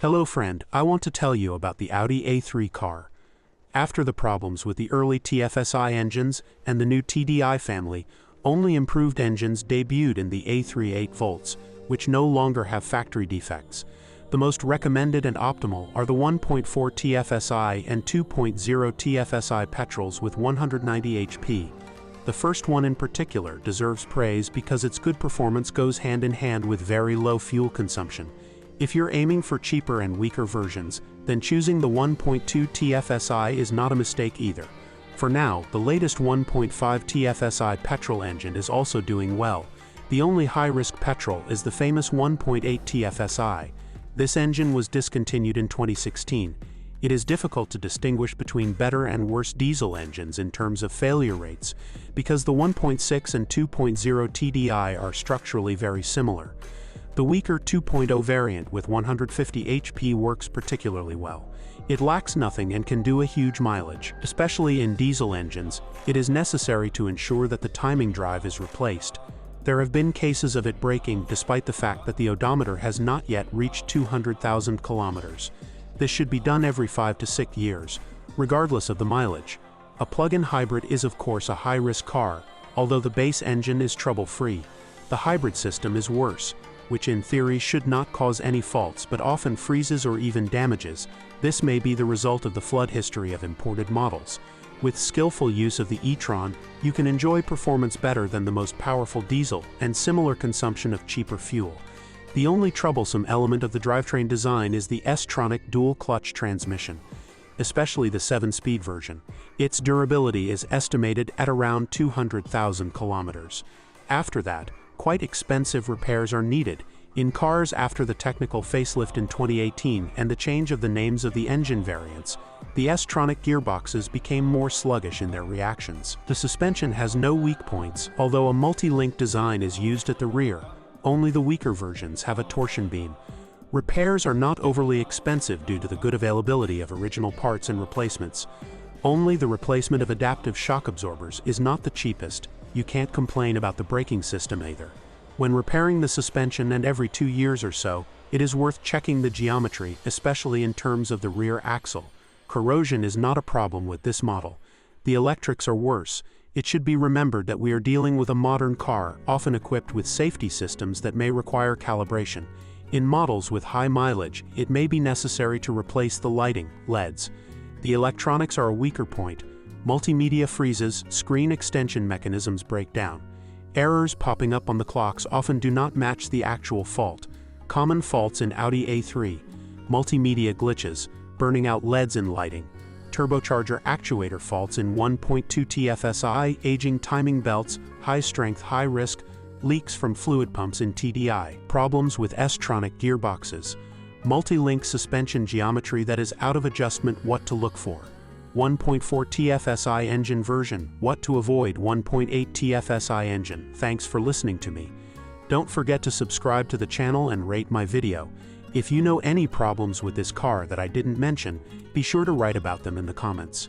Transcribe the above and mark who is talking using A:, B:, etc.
A: Hello friend, I want to tell you about the Audi A3 car. After the problems with the early TFSI engines and the new TDI family, only improved engines debuted in the A3 8 volts, which no longer have factory defects. The most recommended and optimal are the 1.4 TFSI and 2.0 TFSI petrols with 190 HP. The first one in particular deserves praise because its good performance goes hand in hand with very low fuel consumption. If you're aiming for cheaper and weaker versions, then choosing the 1.2 TFSI is not a mistake either. For now, the latest 1.5 TFSI petrol engine is also doing well. The only high-risk petrol is the famous 1.8 TFSI. This engine was discontinued in 2016. It is difficult to distinguish between better and worse diesel engines in terms of failure rates, because the 1.6 and 2.0 TDI are structurally very similar. The weaker 2.0 variant with 150 HP works particularly well. It lacks nothing and can do a huge mileage. Especially in diesel engines, it is necessary to ensure that the timing drive is replaced. There have been cases of it breaking despite the fact that the odometer has not yet reached 200,000 kilometers. This should be done every 5 to 6 years, regardless of the mileage. A plug-in hybrid is of course a high-risk car, although the base engine is trouble-free. The hybrid system is worse, which in theory should not cause any faults but often freezes or even damages. This may be the result of the flood history of imported models. With skillful use of the e-tron, you can enjoy performance better than the most powerful diesel and similar consumption of cheaper fuel. The only troublesome element of the drivetrain design is the S-tronic dual-clutch transmission, especially the 7-speed version. Its durability is estimated at around 200,000 kilometers. After that, quite expensive repairs are needed. In cars after the technical facelift in 2018 and the change of the names of the engine variants, the S-tronic gearboxes became more sluggish in their reactions. The suspension has no weak points, although a multi-link design is used at the rear. Only the weaker versions have a torsion beam. Repairs are not overly expensive due to the good availability of original parts and replacements. Only the replacement of adaptive shock absorbers is not the cheapest. You can't complain about the braking system either. When repairing the suspension and every 2 years or so, it is worth checking the geometry, especially in terms of the rear axle. Corrosion is not a problem with this model. The electrics are worse. It should be remembered that we are dealing with a modern car, often equipped with safety systems that may require calibration. In models with high mileage, it may be necessary to replace the lighting, LEDs. The electronics are a weaker point. Multimedia freezes, screen extension mechanisms break down. Errors popping up on the clocks often do not match the actual fault. Common faults in Audi A3, multimedia glitches, burning out LEDs in lighting, turbocharger actuator faults in 1.2 TFSI, aging timing belts, high strength, high risk, leaks from fluid pumps in TDI, problems with S-tronic gearboxes, multi-link suspension geometry that is out of adjustment, what to look for. 1.4 TFSI engine version, what to avoid. 1.8 TFSI engine. Thanks for listening to me. Don't forget to subscribe to the channel and rate my video. If you know any problems with this car that I didn't mention, be sure to write about them in the comments.